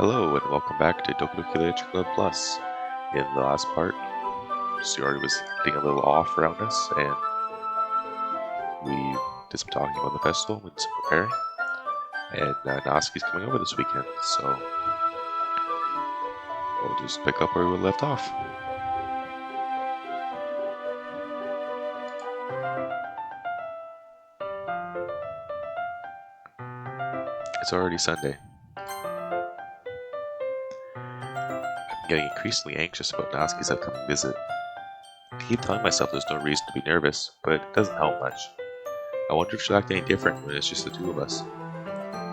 Hello and welcome back to Doki Doki Club Plus. In the last part, Shiori was getting a little off around us, and we did some talking about the festival and some preparing. And Natsuki's coming over this weekend, so we'll just pick up where we left off. It's already Sunday. I'm getting increasingly anxious about Natsuki's upcoming visit. I keep telling myself there's no reason to be nervous, but it doesn't help much. I wonder if she'll act any different when it's just the two of us.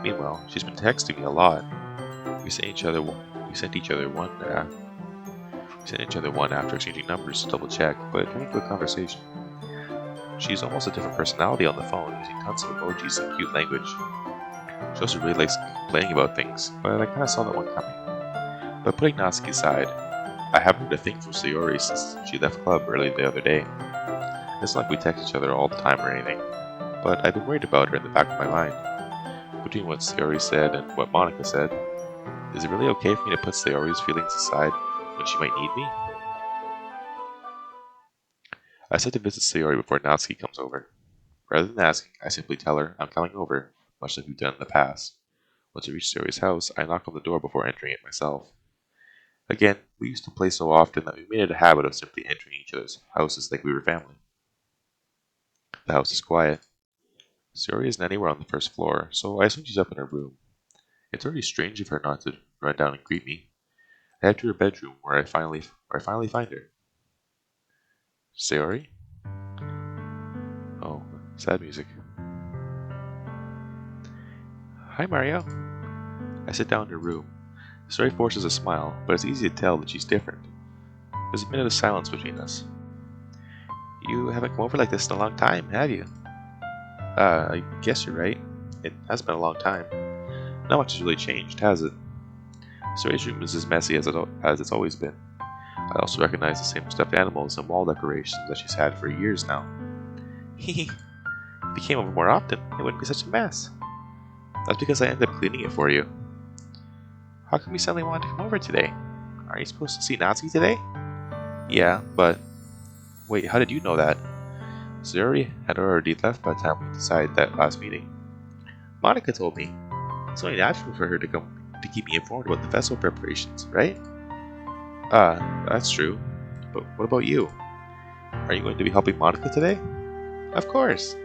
Meanwhile, she's been texting me a lot. We sent each other one after exchanging numbers to double check, but coming to a conversation. She's almost a different personality on the phone, using tons of emojis and cute language. She also really likes complaining about things, but I kinda saw that one coming. But putting Natsuki aside, I haven't heard a thing from Sayori since she left club early the other day. It's not like we text each other all the time or anything, but I've been worried about her in the back of my mind. Between what Sayori said and what Monika said, is it really okay for me to put Sayori's feelings aside when she might need me? I said to visit Sayori before Natsuki comes over. Rather than asking, I simply tell her I'm coming over, much like we've done in the past. Once I reach Sayori's house, I knock on the door before entering it myself. Again, we used to play so often that we made it a habit of simply entering each other's houses like we were family. The house is quiet. Sayori isn't anywhere on the first floor, so I assume she's up in her room. It's already strange of her not to run down and greet me. I head to her bedroom where I finally find her. Sayori? Oh, sad music. Hi, Mario. I sit down in her room. Sayori forces a smile, but it's easy to tell that she's different. There's a minute of silence between us. You haven't come over like this in a long time, have you? I guess you're right. It has been a long time. Not much has really changed, has it? Sayori's room is as messy as it's always been. I also recognize the same stuffed animals and wall decorations that she's had for years now. Hehe. If you came over more often, it wouldn't be such a mess. That's because I ended up cleaning it for you. How come you suddenly wanted to come over today? Aren't you supposed to see Natsuki today? Yeah, but... Wait, how did you know that? Sayori had already left by the time we decided that last meeting. Monika told me. It's only natural for her to come to keep me informed about the festival preparations, right? That's true. But what about you? Are you going to be helping Monika today? Of course.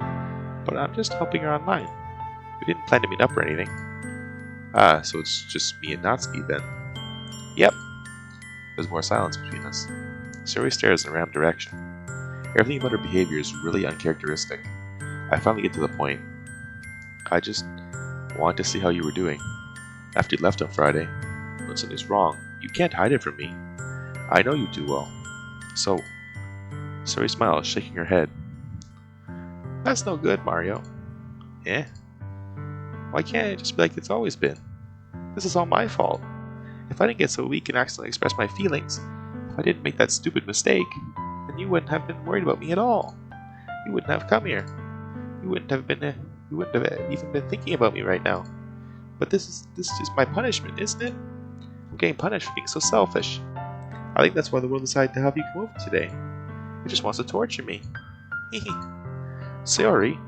But I'm just helping her online. We didn't plan to meet up or anything. So it's just me and Natsuki then. Yep. There's more silence between us. Sayori stares in a random direction. Everything about her behavior is really uncharacteristic. I finally get to the point. I just wanted to see how you were doing. After you left on Friday, when something's wrong, you can't hide it from me. I know you too well. So, Sayori smiles, shaking her head. That's no good, Mario. Eh? Why can't it just be like it's always been? This is all my fault. If I didn't get so weak and accidentally express my feelings, if I didn't make that stupid mistake, then you wouldn't have been worried about me at all. You wouldn't have come here. You wouldn't have even been thinking about me right now. But this is just my punishment, isn't it? I'm getting punished for being so selfish. I think that's why the world decided to have you come over today. It just wants to torture me. Sayori,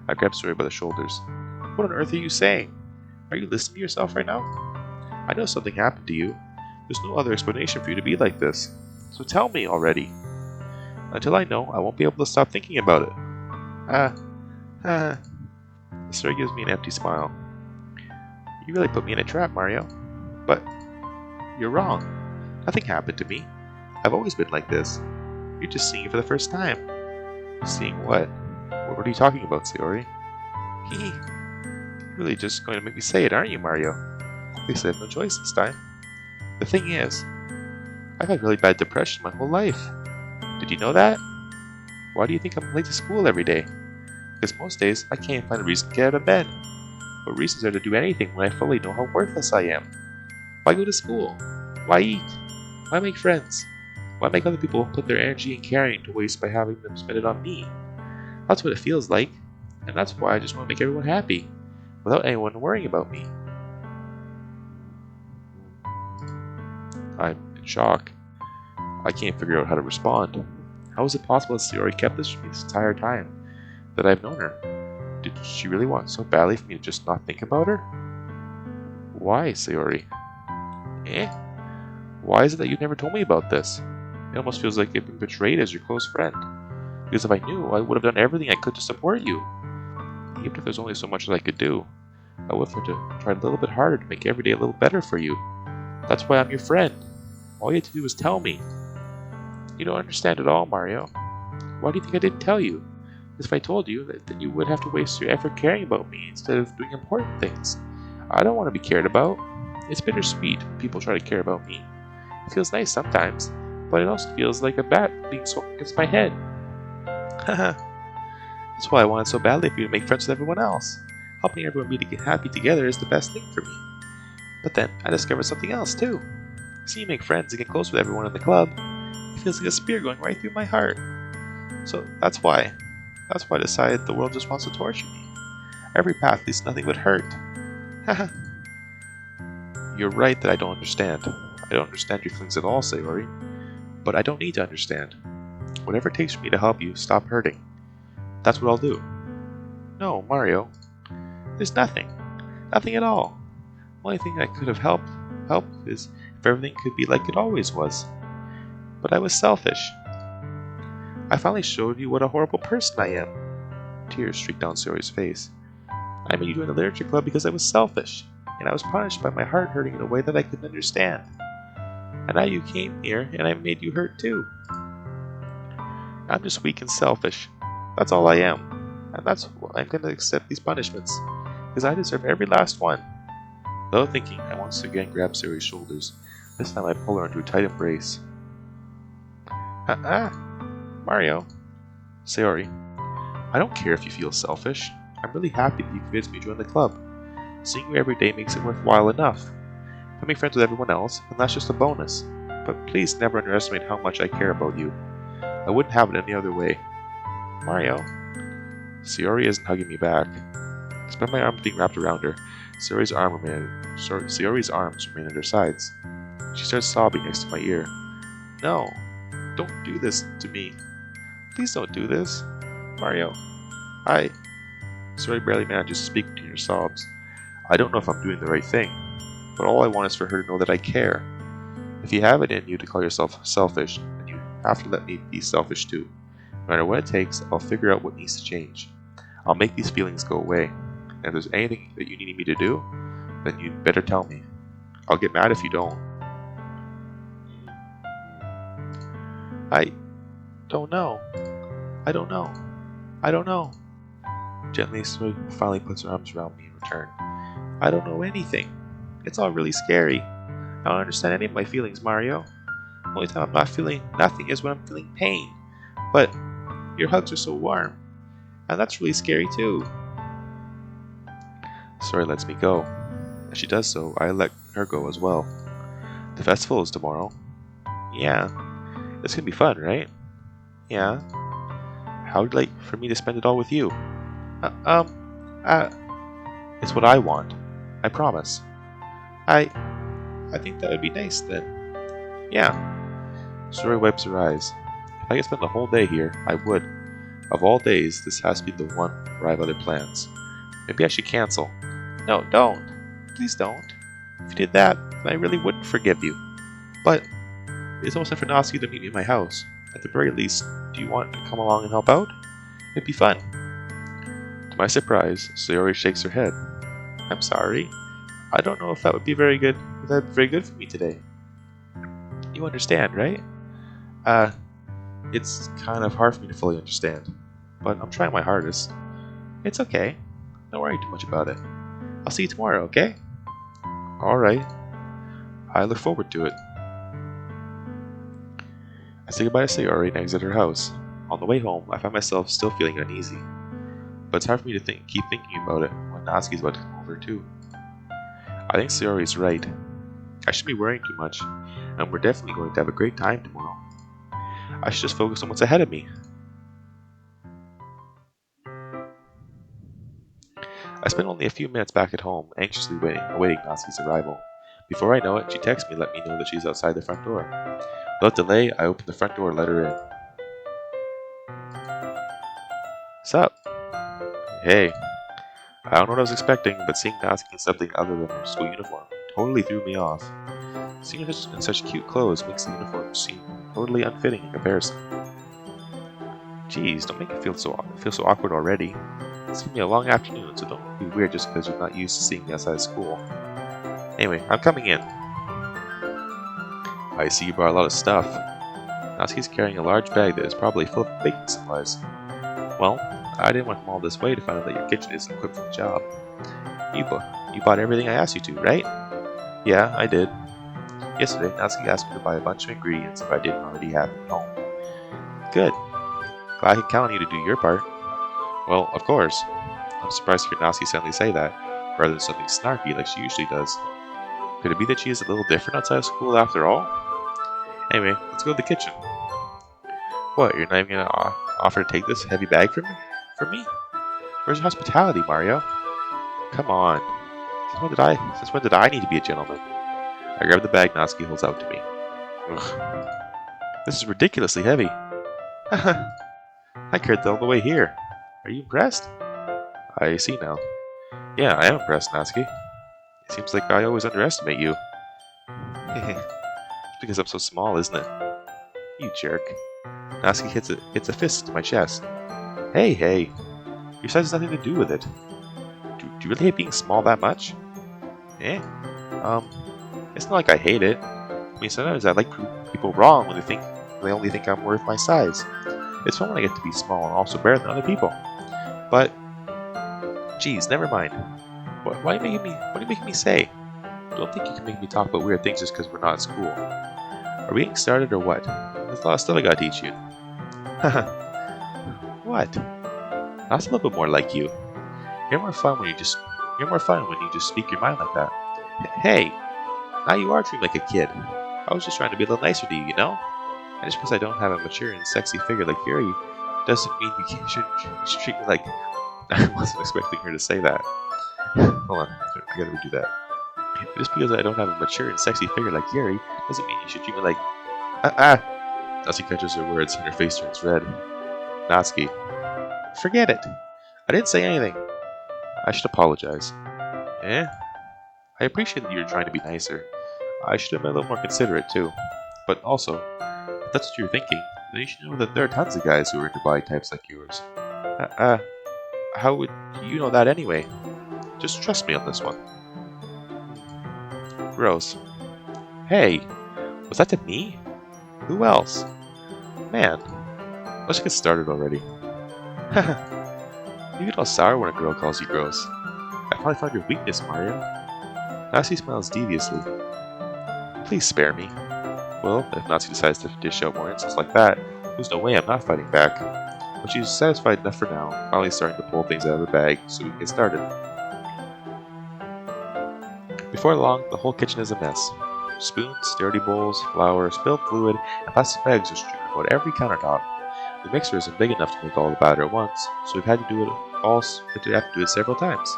I grabbed Sayori by the shoulders. What on earth are you saying? Are you listening to yourself right now? I know something happened to you. There's no other explanation for you to be like this. So tell me already. Until I know, I won't be able to stop thinking about it. Sayori gives me an empty smile. You really put me in a trap, Mario. But you're wrong. Nothing happened to me. I've always been like this. You're just seeing it for the first time. Seeing what? What are you talking about, Sayori? You're really just going to make me say it, aren't you, Mario? At least I have no choice this time. The thing is, I've had really bad depression my whole life. Did you know that? Why do you think I'm late to school every day? Because most days, I can't find a reason to get out of bed. What reasons are to do anything when I fully know how worthless I am? Why go to school? Why eat? Why make friends? Why make other people put their energy and caring to waste by having them spend it on me? That's what it feels like, and that's why I just want to make everyone happy, without anyone worrying about me. I'm in shock. I can't figure out how to respond. How is it possible that Sayori kept this from me this entire time that I've known her? Did she really want so badly for me to just not think about her? Why, Sayori? Why is it that you never told me about this? It almost feels like I've been betrayed as your close friend. Because if I knew, I would have done everything I could to support you. Even if there's only so much that I could do, I would have tried a little bit harder to make every day a little better for you. That's why I'm your friend. All you had to do was tell me. You don't understand at all, Mario. Why do you think I didn't tell you? Because if I told you, then you would have to waste your effort caring about me instead of doing important things. I don't want to be cared about. It's bittersweet when people try to care about me. It feels nice sometimes, but it also feels like a bat being swung against my head. Haha. That's why I wanted so badly for you to make friends with everyone else. Helping everyone be happy together is the best thing for me. But then, I discovered something else too. Seeing you make friends and get close with everyone in the club, it feels like a spear going right through my heart. So that's why I decided the world just wants to torture me. Every path leads to nothing but hurt. Haha. You're right that I don't understand. I don't understand your feelings at all, Sayori. But I don't need to understand. Whatever it takes for me to help you stop hurting, that's what I'll do. No, Mario. There's nothing. Nothing at all. The only thing that could have helped is if everything could be like it always was. But I was selfish. I finally showed you what a horrible person I am. Tears streaked down Sayori's face. I made you join the literature club because I was selfish, and I was punished by my heart hurting in a way that I couldn't understand. And now you came here, and I made you hurt too. I'm just weak and selfish. That's all I am. And that's why I'm going to accept these punishments, because I deserve every last one. Without thinking, I once again grabbed Sayori's shoulders. This time I pull her into a tight embrace. Mario. Sayori, I don't care if you feel selfish. I'm really happy that you convinced me to join the club. Seeing you every day makes it worthwhile enough. If I make friends with everyone else, then that's just a bonus. But please never underestimate how much I care about you. I wouldn't have it any other way. Mario. Sayori isn't hugging me back. Despite my arms being wrapped around her, Sayori's arms remain at her sides. She starts sobbing next to my ear. No, don't do this to me. Please don't do this. Mario, Sayori barely manages to speak between her sobs. I don't know if I'm doing the right thing, but all I want is for her to know that I care. If you have it in you to call yourself selfish, then you have to let me be selfish too. No matter what it takes, I'll figure out what needs to change. I'll make these feelings go away. And if there's anything that you need me to do, then you'd better tell me. I'll get mad if you don't. I don't know. I don't know. I don't know. Gently, Sayori finally puts her arms around me in return. I don't know anything. It's all really scary. I don't understand any of my feelings, Mario. The only time I'm not feeling nothing is when I'm feeling pain. But your hugs are so warm. And that's really scary too. Sayori lets me go. As she does so, I let her go as well. The festival is tomorrow. Yeah. It's gonna be fun, right? Yeah. How would you like for me to spend it all with you? It's what I want. I promise. I think that would be nice then. Yeah. Sayori wipes her eyes. If I could spend the whole day here, I would. Of all days, this has to be the one where I have other plans. Maybe I should cancel. No, don't. Please don't. If you did that, then I really wouldn't forgive you. But it's almost time for Natsuki to meet me at my house. At the very least, do you want to come along and help out? It'd be fun. To my surprise, Sayori shakes her head. I'm sorry. I don't know if that would be very good. If that'd be very good for me today. You understand, right? It's kind of hard for me to fully understand, but I'm trying my hardest. It's okay. Don't worry too much about it. I'll see you tomorrow, okay? Alright. I look forward to it. I say goodbye to Sayori and exit her house. On the way home, I find myself still feeling uneasy. But it's hard for me to keep thinking about it when Natsuki's about to come over too. I think Sayori is right. I shouldn't be worrying too much, and we're definitely going to have a great time tomorrow. I should just focus on what's ahead of me. I spent only a few minutes back at home, anxiously awaiting Natsuki's arrival. Before I know it, she texts me and let me know that she's outside the front door. Without delay, I open the front door and let her in. Sup? Hey. I don't know what I was expecting, but seeing Natsuki in something other than her school uniform totally threw me off. Seeing her in such cute clothes makes the uniform seem totally unfitting in comparison. Jeez, don't make it feel so awkward already. It's gonna be a long afternoon, so don't be weird just because you're not used to seeing me outside school. Anyway, I'm coming in. I see you brought a lot of stuff. Natsuki's carrying a large bag that is probably full of baking supplies. Well, I didn't want to come all this way to find out that your kitchen isn't equipped for the job. You bought everything I asked you to, right? Yeah, I did. Yesterday, Natsuki asked me to buy a bunch of ingredients if I didn't already have them at home. Good. Glad I can count on you to do your part. Well, of course. I'm surprised to hear Natsuki suddenly say that, rather than something snarky like she usually does. Could it be that she is a little different outside of school after all? Anyway, let's go to the kitchen. What, you're not even gonna offer to take this heavy bag from me? Where's your hospitality, Mario? Come on. Since when did I need to be a gentleman? I grab the bag Natsuki holds out to me. Ugh. This is ridiculously heavy. Haha. I carried it all the way here. Are you impressed? I see now. Yeah, I am impressed, Natsuki. It seems like I always underestimate you. It's because I'm so small, isn't it? You jerk. Natsuki hits a fist to my chest. Hey. Your size has nothing to do with it. Do you really hate being small that much? It's not like I hate it. I mean, sometimes I like proving people wrong when they only think I'm worth my size. It's fun when I get to be small and also better than other people. But, geez, never mind. What are you making me say? Don't think you can make me talk about weird things just because we're not at school. Are we getting started or what? There's a lot of stuff I gotta teach you. Haha. What? That's a little bit more like you. You're more fun when you just speak your mind like that. Hey, now you are treating like a kid. I was just trying to be a little nicer to you, you know? And just because I don't have a mature and sexy figure like Yuri, doesn't mean you should treat me like... I wasn't expecting her to say that. Hold on, I gotta redo that. Just because I don't have a mature and sexy figure like Yuri, doesn't mean you should treat me like... Natsuki catches her words and her face turns red. Natsuki. Forget it. I didn't say anything. I should apologize. I appreciate that you're trying to be nicer. I should have been a little more considerate too. But also, if that's what you're thinking, then you should know that there are tons of guys who are into body types like yours. How would you know that anyway? Just trust me on this one. Gross. Hey, was that to me? Who else? Man, let's get started already. You get all sour when a girl calls you gross. I finally found your weakness, Mario. Natsuki smiles deviously. Please spare me. Well, if Natsuki decides to dish out more insults like that, there's no way I'm not fighting back. But she's satisfied enough for now, finally starting to pull things out of her bag so we can get started. Before long, the whole kitchen is a mess. Spoons, dirty bowls, flour, spilled fluid, and plastic bags are strewn about every countertop. The mixer isn't big enough to make all the batter at once, so we've had to do it several times.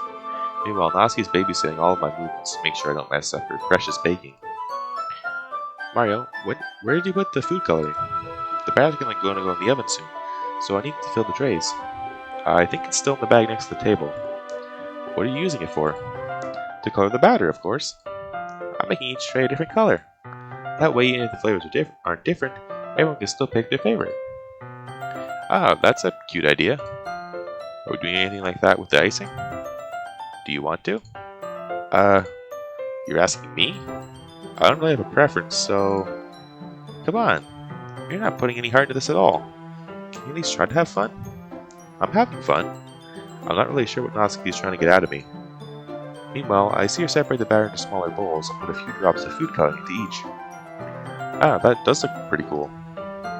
Meanwhile, Natsuki's babysitting all of my movements to make sure I don't mess up her precious baking. Mario, where did you put the food coloring? The batter's gonna go in the oven soon, so I need to fill the trays. I think it's still in the bag next to the table. What are you using it for? To color the batter, of course. I'm making each tray a different color. That way, even if the flavors aren't different, everyone can still pick their favorite. Ah, that's a cute idea. Are we doing anything like that with the icing? Do you want to? You're asking me? I don't really have a preference, so... Come on. You're not putting any heart into this at all. Can you at least try to have fun? I'm having fun. I'm not really sure what Natsuki is trying to get out of me. Meanwhile, I see her separate the batter into smaller bowls and put a few drops of food coloring into each. Ah, that does look pretty cool.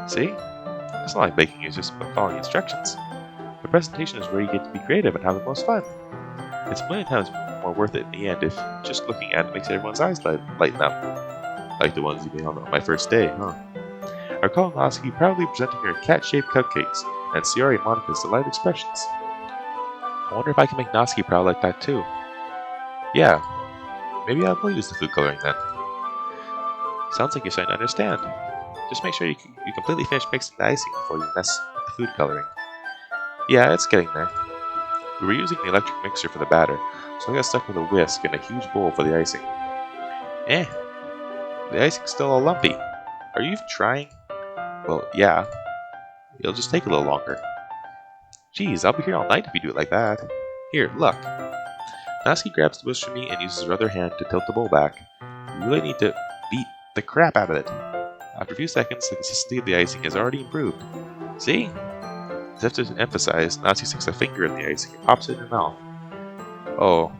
See? It's not like baking, it's just following instructions. The presentation is where you get to be creative and have the most fun. It's a million times more worth it in the end if just looking at it makes everyone's eyes lighten up. Like the ones you made on my first day, huh? I recall Natsuki proudly presenting her cat-shaped cupcakes and Sayori and Monika's delighted expressions. I wonder if I can make Natsuki proud like that too. Yeah. Maybe I will use the food coloring then. Sounds like you're starting to understand. Just make sure you completely finish mixing the icing before you mess with the food coloring. Yeah, it's getting there. We were using the electric mixer for the batter, so I got stuck with a whisk and a huge bowl for the icing. The icing's still all lumpy. Are you even trying? Well, yeah. It'll just take a little longer. Geez, I'll be here all night if you do it like that. Here, look. Natsuki grabs the whisk from me and uses her other hand to tilt the bowl back. You really need to beat the crap out of it. After a few seconds, the consistency of the icing has already improved. See? As if to emphasize, Natsuki sticks a finger in the icing and pops it in her mouth. Oh,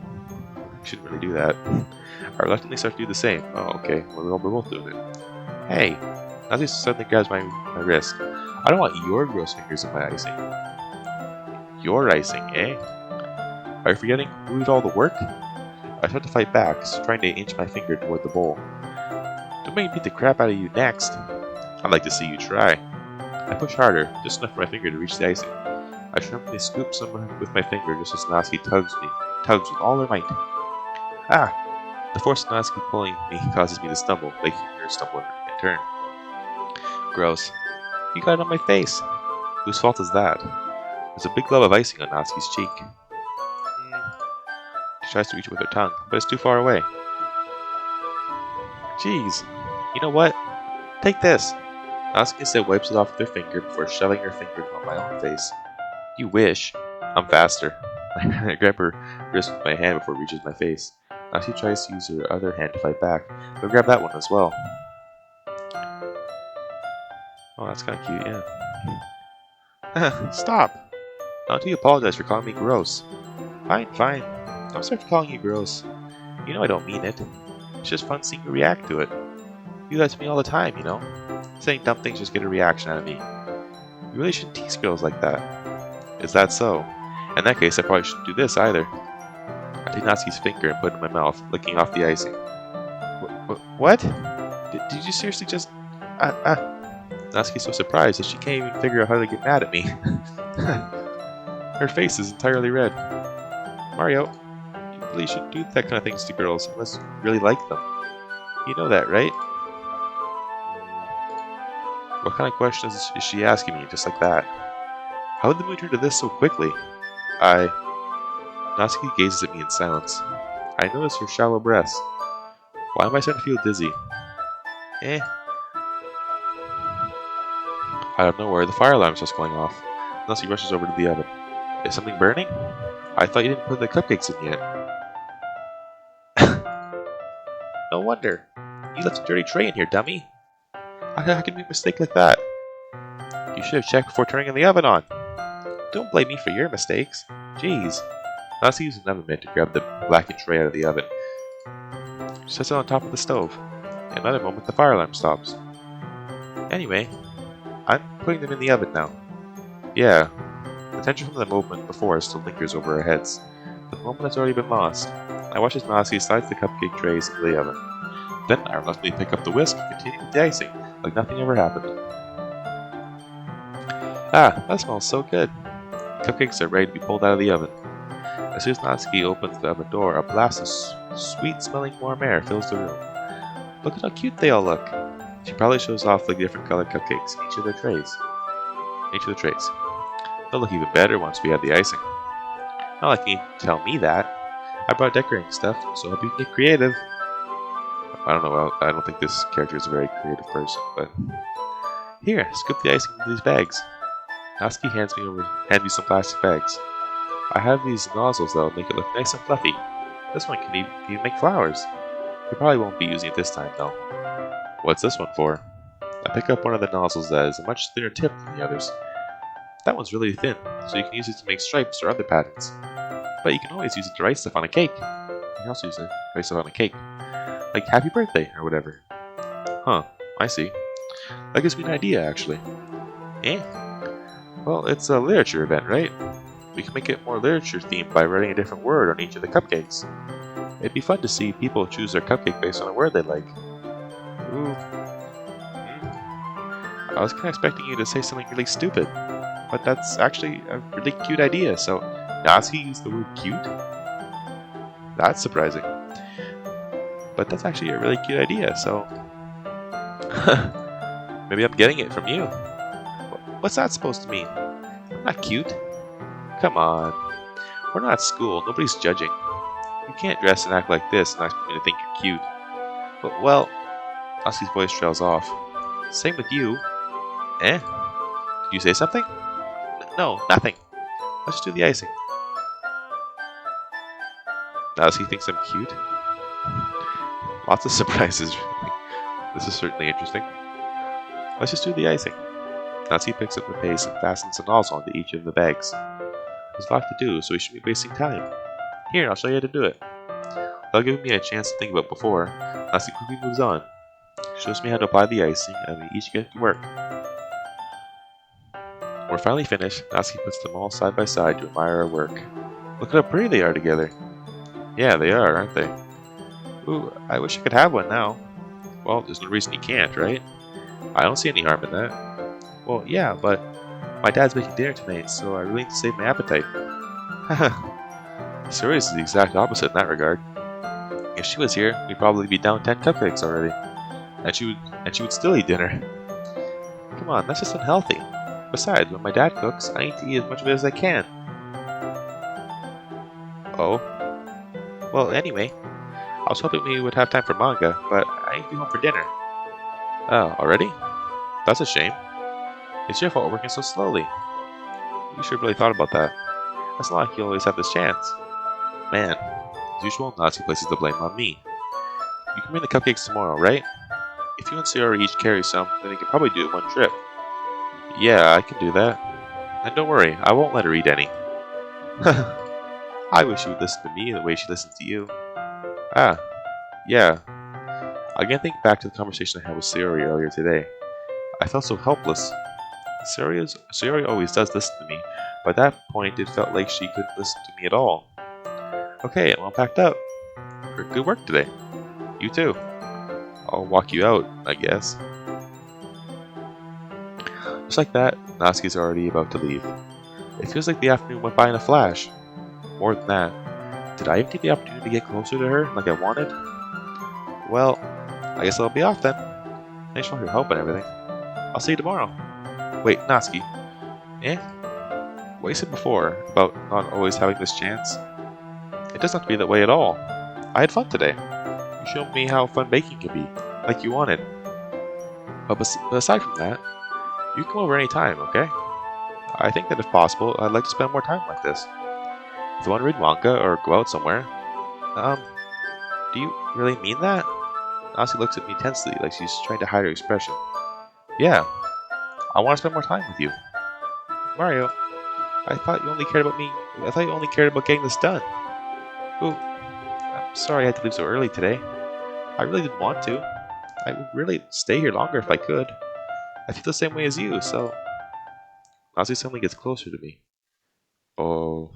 I shouldn't really do that. I reluctantly start to do the same. Oh, okay. We're both doing it. Hey! Natsuki suddenly grabs my wrist. I don't want your gross fingers in my icing. Your icing, eh? Are you forgetting who did all the work? I start to fight back, trying to inch my finger toward the bowl. Don't make me beat the crap out of you next. I'd like to see you try. I push harder, just enough for my finger to reach the icing. I sharply scoop some with my finger just as Natsuki tugs with all her might. Ah! The force of Natsuki pulling me causes me to stumble, making her stumble in turn. Gross. You got it on my face. Whose fault is that? There's a big glob of icing on Natsuki's cheek. She tries to reach it with her tongue, but it's too far away. Jeez. You know what? Take this. Natsuki instead wipes it off with her finger before shoving her finger on my own face. You wish. I'm faster. I grab her wrist with my hand before it reaches my face. Natsuki tries to use her other hand to fight back, but grab that one as well. Oh, that's kind of cute, yeah. Stop! Now do you apologize for calling me gross? Fine. Don't start calling you gross. You know I don't mean it. It's just fun seeing you react to it. You do that to me all the time, you know? Saying dumb things just get a reaction out of me. You really shouldn't tease girls like that. Is that so? In that case, I probably shouldn't do this either. I take Natsuki's finger and put it in my mouth, licking off the icing. What? Did you seriously just... Natsuki's so surprised that she can't even figure out how to get mad at me. Her face is entirely red. Mario, you really shouldn't do that kind of things to girls unless you really like them. You know that, right? What kind of questions is she asking me, just like that? How did the mood turn to this so quickly? Natsuki gazes at me in silence. I notice her shallow breaths. Why am I starting to feel dizzy? Out of nowhere, the fire alarm starts going off. Natsuki rushes over to the oven. Is something burning? I thought you didn't put the cupcakes in yet. No wonder. You left a dirty tray in here, dummy. How can you make a mistake like that? You should have checked before turning the oven on. Don't blame me for your mistakes. Jeez. Natsuki uses an oven mitt to grab the blackened tray out of the oven. She sets it on top of the stove. In another moment, the fire alarm stops. Anyway, I'm putting them in the oven now. Yeah. The tension from the moment before still lingers over our heads, but the moment has already been lost. I watch as Natsuki slides the cupcake trays into the oven. Then I reluctantly pick up the whisk and continue with the icing, like nothing ever happened. Ah, that smells so good. Cupcakes are ready to be pulled out of the oven. As soon as Natsuki opens the oven door, a blast of sweet-smelling warm air fills the room. Look at how cute they all look. She probably shows off the different colored cupcakes in each of the trays. They'll look even better once we add the icing. Not like you can tell me that. I brought decorating stuff, so I hope you can get creative. I don't know, I don't think this character is a very creative person, but... Here, scoop the icing into these bags. Natsuki hands me some plastic bags. I have these nozzles that will make it look nice and fluffy. This one can even make flowers. We probably won't be using it this time, though. What's this one for? I pick up one of the nozzles that is a much thinner tip than the others. That one's really thin, so you can use it to make stripes or other patterns. But you can always use it to write stuff on a cake. You can also use it to write stuff on a cake. Like happy birthday or whatever. Huh, I see. That gives me an idea, actually. Well, it's a literature event, right? We can make it more literature themed by writing a different word on each of the cupcakes. It'd be fun to see people choose their cupcake based on a word they like. Ooh. I was kind of expecting you to say something really stupid, but that's actually a really cute idea, so Natsuki used the word cute? That's surprising. but that's actually a really cute idea, so... Maybe I'm getting it from you. What's that supposed to mean? I'm not cute. Come on. We're not at school. Nobody's judging. You can't dress and act like this and expect me to think you're cute. But, well... Natsuki's voice trails off. Same with you. Eh? Did you say something? No, nothing. Let's just do the icing. Natsuki thinks I'm cute. Lots of surprises. This is certainly interesting. Let's just do the icing. Natsuki picks up the pace and fastens a nozzle onto each of the bags. There's a lot to do, so we shouldn't be wasting time. Here, I'll show you how to do it. Without giving me a chance to think about before, Natsuki quickly moves on. She shows me how to apply the icing, and we each get to work. When we're finally finished, Natsuki puts them all side by side to admire our work. Look at how pretty they are together. Yeah, they are, aren't they? Ooh, I wish I could have one now. Well, there's no reason you can't, right? I don't see any harm in that. Well, yeah, but my dad's making dinner tonight, so I really need to save my appetite. Haha. Sayori is the exact opposite in that regard. If she was here, we'd probably be down 10 cupcakes already. And she would still eat dinner. Come on, that's just unhealthy. Besides, when my dad cooks, I need to eat as much of it as I can. Oh. Well, anyway, I was hoping we would have time for manga, but I need to be home for dinner. Oh, already? That's a shame. It's your fault we're working so slowly. You should have really thought about that. It's not like you always have this chance. Man, as usual, Natsuki places the blame on me. You can bring the cupcakes tomorrow, right? If you and Sayori each carry some, then we can probably do it in one trip. Yeah, I can do that. And don't worry, I won't let her eat any. I wish she would listen to me the way she listens to you. Ah, yeah. I again think back to the conversation I had with Sayori earlier today. I felt so helpless. Sayori always does listen to me, but at that point it felt like she couldn't listen to me at all. Okay, I'm all packed up. Good work today. You too. I'll walk you out, I guess. Just like that, Natsuki's already about to leave. It feels like the afternoon went by in a flash. More than that, did I even take the opportunity to get closer to her like I wanted? Well, I guess I'll be off then. Thanks for all your help and everything. I'll see you tomorrow. Wait, Natsuki. Eh? What you said before about not always having this chance? It doesn't have to be that way at all. I had fun today. You showed me how fun baking can be, like you wanted. But aside from that, you can come over any time, okay? I think that if possible, I'd like to spend more time like this. If you want to read manga or go out somewhere, do you really mean that? Natsuki looks at me tensely, like she's trying to hide her expression. Yeah, I want to spend more time with you. Mario, I thought you only cared about me. I thought you only cared about getting this done. Ooh, I'm sorry I had to leave so early today. I really didn't want to. I would really stay here longer if I could. I feel the same way as you, so... Natsuki suddenly gets closer to me. Oh...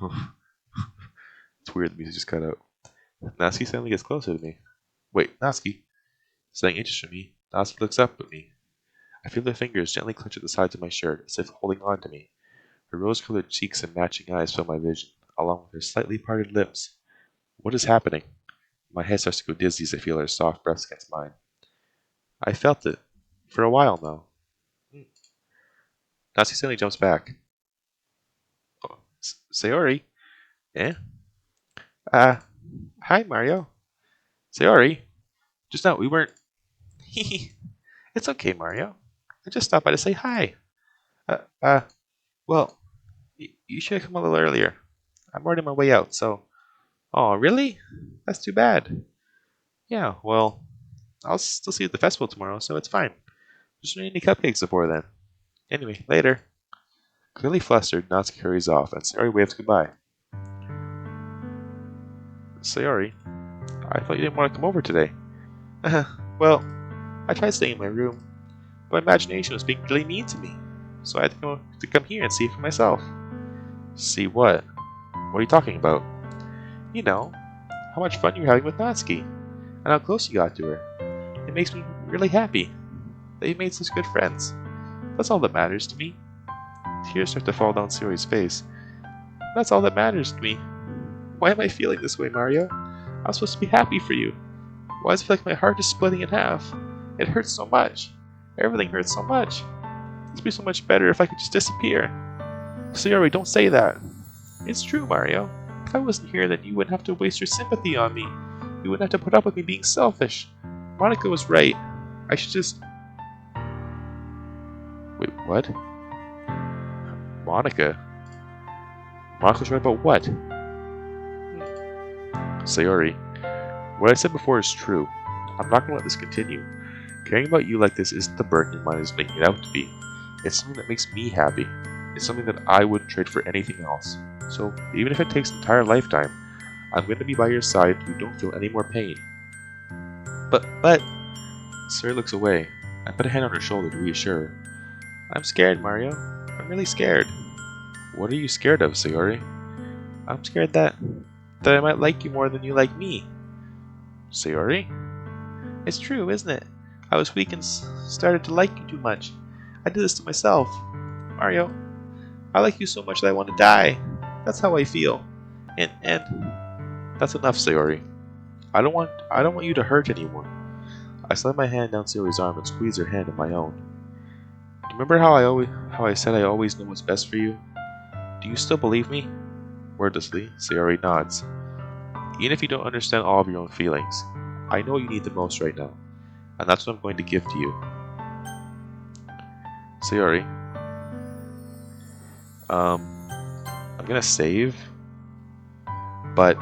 It's weird the music just cut out. Natsuki suddenly gets closer to me. Wait, Natsuki? Something interested me. Natsuki looks up at me. I feel her fingers gently clutch at the sides of my shirt, as if holding on to me. Her rose-colored cheeks and matching eyes fill my vision, along with her slightly parted lips. What is happening? My head starts to go dizzy as I feel her soft breath against mine. I felt it. For a while now. Natsuki suddenly jumps back. Oh, Sayori? Eh? Hi, Mario. Sayori? Just now, we weren't... It's okay, Mario. I just stopped by to say hi. Well, you should have come a little earlier. I'm already on my way out, so... Oh, really? That's too bad. Yeah, well, I'll still see you at the festival tomorrow, so it's fine. Just don't eat any cupcakes before then. Anyway, later. Clearly flustered, Natsuki hurries off, and Sayori waves goodbye. Sayori, I thought you didn't want to come over today. Well, I tried staying in my room, but my imagination was being really mean to me, so I had to come here and see it for myself. See what? What are you talking about? You know, how much fun you're having with Natsuki, and how close you got to her. It makes me really happy that you made such good friends. That's all that matters to me. Tears start to fall down Sayori's face. That's all that matters to me. Why am I feeling this way, Mario? I'm supposed to be happy for you. Why does it feel like my heart is splitting in half? It hurts so much. Everything hurts so much. It'd be so much better if I could just disappear. Sayori, don't say that. It's true, Mario. If I wasn't here, then you wouldn't have to waste your sympathy on me. You wouldn't have to put up with me being selfish. Monica was right. I should just... Wait, what? Monica? Monica's right about what? Sayori, what I said before is true. I'm not going to let this continue. Caring about you like this isn't the burden your mind is making it out to be. It's something that makes me happy. It's something that I wouldn't trade for anything else. So, even if it takes an entire lifetime, I'm going to be by your side so you don't feel any more pain. But... Sayori looks away. I put a hand on her shoulder to reassure her. I'm scared, Mario. I'm really scared. What are you scared of, Sayori? I'm scared that I might like you more than you like me. Sayori? It's true, isn't it? I was weak and started to like you too much. I did this to myself. Mario, I like you so much that I want to die. That's how I feel. And that's enough, Sayori. I don't want you to hurt anyone. I slid my hand down Sayori's arm and squeezed her hand in my own. Do you remember how I said I always know what's best for you? Do you still believe me? Wordlessly, Sayori nods. Even if you don't understand all of your own feelings, I know what you need the most right now, and that's what I'm going to give to you. Sayori, I'm gonna save, but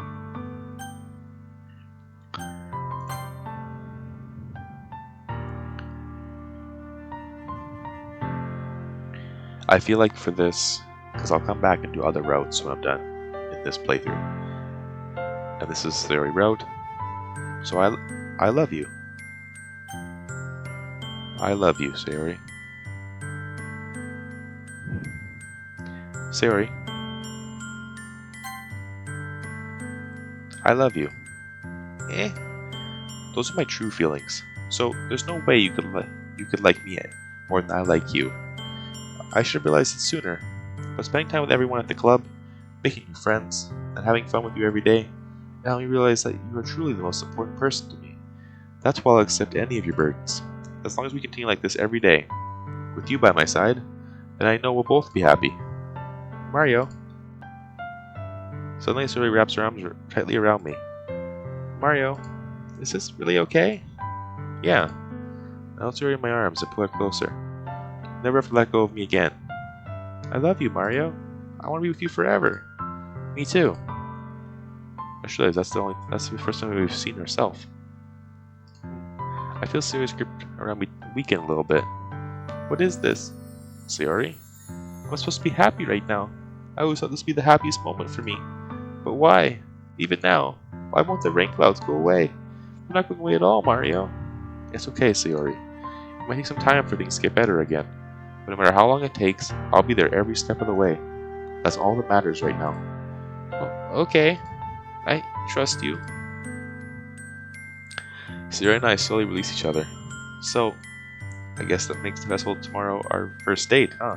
I feel like for this, because I'll come back and do other routes when I'm done in this playthrough. And this is Sayori Road. So I love you. I love you, Sayori. Sayori. I love you. Those are my true feelings. So there's no way you could like me more than I like you. I should have realized it sooner. But spending time with everyone at the club, making new friends, and having fun with you every day, now you realize that you are truly the most important person to me. That's why I'll accept any of your burdens. As long as we continue like this every day, with you by my side, then I know we'll both be happy. Mario. Suddenly Sayori wraps her arms tightly around me. Mario, is this really okay? Yeah. I held Sayori in my arms and pulled her closer. Never have to let go of me again. I love you, Mario. I want to be with you forever. Me too. I just realized that's the first time we've seen herself. I feel Sayori's grip around me weaken a little bit. What is this? Sayori? I'm supposed to be happy right now. I always thought this would be the happiest moment for me. But why? Even now? Why won't the rain clouds go away? They're not going away at all, Mario. It's okay, Sayori. It might take some time for things to get better again. But no matter how long it takes, I'll be there every step of the way. That's all that matters right now. Oh, okay. I trust you. Sayori and I slowly release each other. So, I guess that makes the festival tomorrow our first date, huh?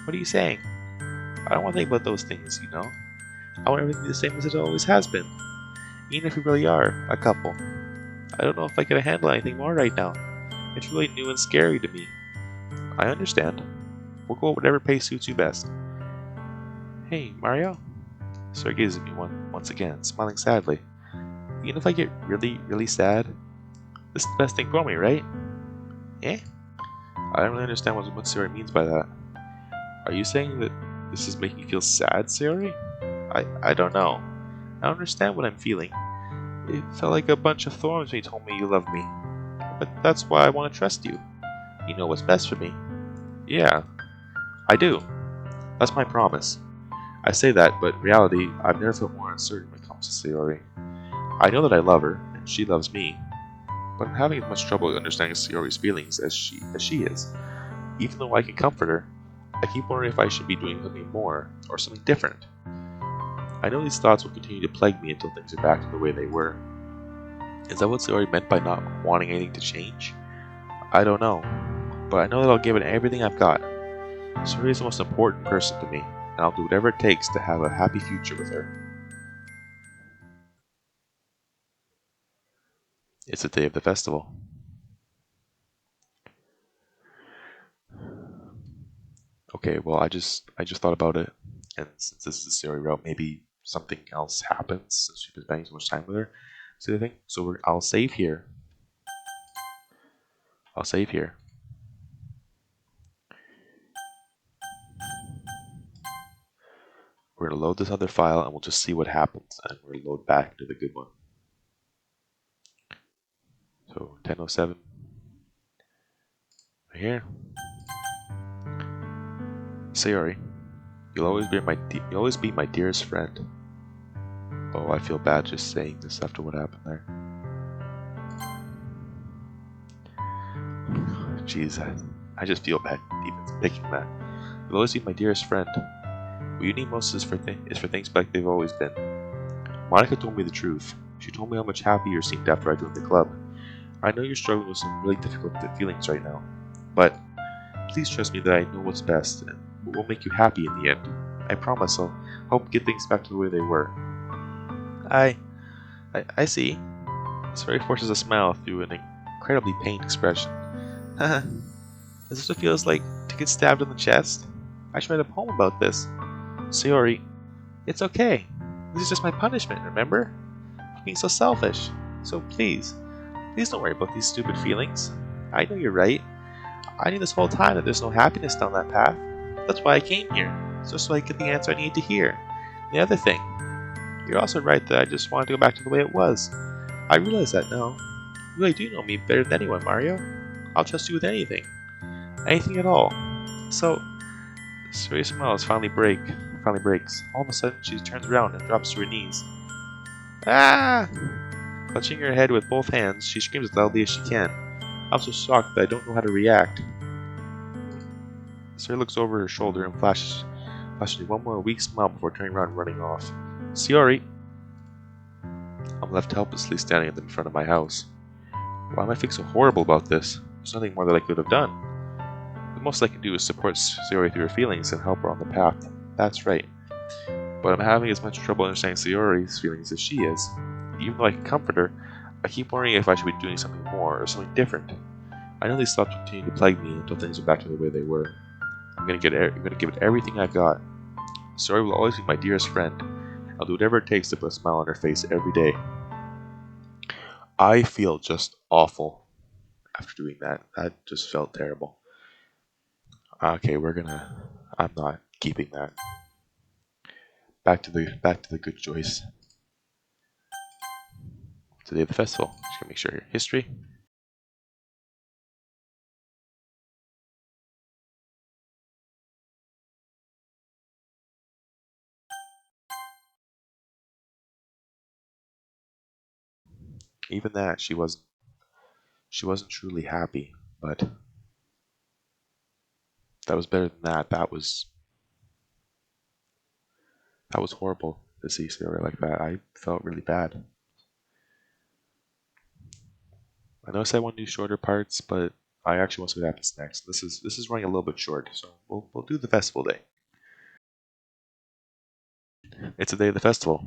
What are you saying? I don't want to think about those things, you know? I want everything to be the same as it always has been. Even if we really are a couple. I don't know if I can handle anything more right now. It's really new and scary to me. I understand. We'll go at whatever pace suits you best. Hey, Mario? Sayori gazes at me once again, smiling sadly. Even if I get really, really sad, this is the best thing for me, right? I don't really understand what Sayori means by that. Are you saying that this is making you feel sad, Sayori? I don't know. I don't understand what I'm feeling. It felt like a bunch of thorns when you told me you loved me. But that's why I want to trust you. You know what's best for me. Yeah, I do. That's my promise. I say that, but in reality, I've never felt more uncertain when it comes to Sayori. I know that I love her, and she loves me. But I'm having as much trouble understanding Sayori's feelings as she is. Even though I can comfort her, I keep wondering if I should be doing something more, or something different. I know these thoughts will continue to plague me until things are back to the way they were. Is that what Sayori meant by not wanting anything to change? I don't know, but I know that I'll give it everything I've got. Sayori is the most important person to me, and I'll do whatever it takes to have a happy future with her. It's the day of the festival. Okay, well, I just thought about it, and since this is a story route, maybe something else happens since we've been spending so much time with her. See the thing? So I'll save here. I'll save here. We're gonna load this other file, and we'll just see what happens, and we're gonna load back into the good one. So 10:07 right here. Sayori, you'll always be my dearest friend. Oh, I feel bad just saying this after what happened there. Jeez, I just feel bad even picking that. You'll always be my dearest friend. What you need most is for things like they've always been. Monica told me the truth. She told me how much happier you seemed after I joined the club. I know you're struggling with some really difficult feelings right now, but please trust me that I know what's best and what will make you happy in the end. I promise I'll help get things back to the way they were. I see. Sari forces a smile through an incredibly pained expression. Haha, is this what it feels like to get stabbed in the chest? I should write a poem about this. Sayori, it's okay. This is just my punishment, remember? For being so selfish. So please don't worry about these stupid feelings. I know you're right. I knew this whole time that there's no happiness down that path. That's why I came here, just so I get the answer I need to hear. And the other thing, you're also right that I just wanted to go back to the way it was. I realize that now. You really do know me better than anyone, Mario. I'll trust you with anything. Anything at all. So, Saria's smile finally breaks. All of a sudden, she turns around and drops to her knees. Ah! Clutching her head with both hands, she screams as loudly as she can. I'm so shocked that I don't know how to react. Sarah looks over her shoulder and flashes me one more weak smile before turning around and running off. Sayori! I'm left helplessly standing in front of my house. Why am I feeling so horrible about this? There's nothing more that I could have done. The most I can do is support Sayori through her feelings and help her on the path. That's right. But I'm having as much trouble understanding Sayori's feelings as she is. Even though I can comfort her, I keep worrying if I should be doing something more or something different. I know these thoughts will continue to plague me until things are back to the way they were. I'm gonna give it everything I've got. Sayori will always be my dearest friend. I'll do whatever it takes to put a smile on her face every day. I feel just awful after doing that. That just felt terrible. Okay, I'm not keeping that. Back to the good choice. Today of the festival. Just gonna make sure here. History. Even that, she wasn't truly happy, but that was better than that. That was horrible to see Sarah like that. I felt really bad. I know I said I want to do shorter parts, but I actually want to see what happens next. This is running a little bit short, so we'll do the festival day. It's the day of the festival.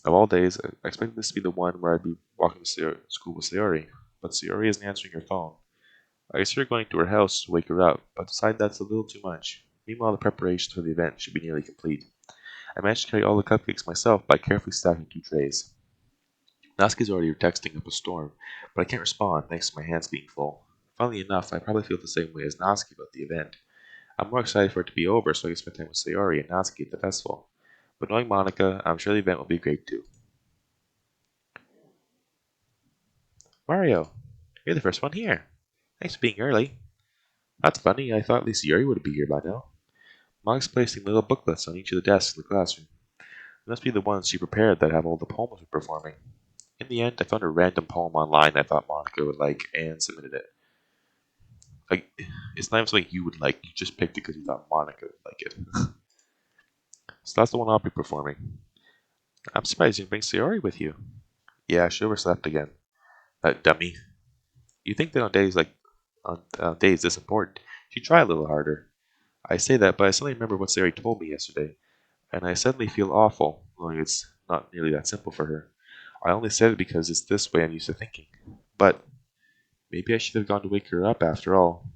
Of all days, I expected this to be the one where I'd be walking to school with Sayori, but Sayori isn't answering her phone. I considered going to her house to wake her up, but decided that's a little too much. Meanwhile, the preparations for the event should be nearly complete. I managed to carry all the cupcakes myself by carefully stacking 2 trays. Natsuki's already texting up a storm, but I can't respond thanks to my hands being full. Funnily enough, I probably feel the same way as Natsuki about the event. I'm more excited for it to be over so I can spend time with Sayori and Natsuki at the festival. But knowing Monica, I'm sure the event will be great too. Mario, you're the first one here. Thanks for being early. That's funny, I thought at least Yuri would be here by now. Monica's placing little booklets on each of the desks in the classroom. They must be the ones she prepared that have all the poems we're performing. In the end, I found a random poem online I thought Monica would like and submitted it. Like, it's not even something you would like, you just picked it because you thought Monica would like it. So that's the one I'll be performing. I'm surprised you didn't bring Sayori with you. Yeah, she overslept again. That dummy. You think that on days this important, she'd try a little harder. I say that, but I suddenly remember what Sayori told me yesterday, and I suddenly feel awful, knowing it's not nearly that simple for her. I only said it because it's this way I'm used to thinking. But maybe I should have gone to wake her up after all.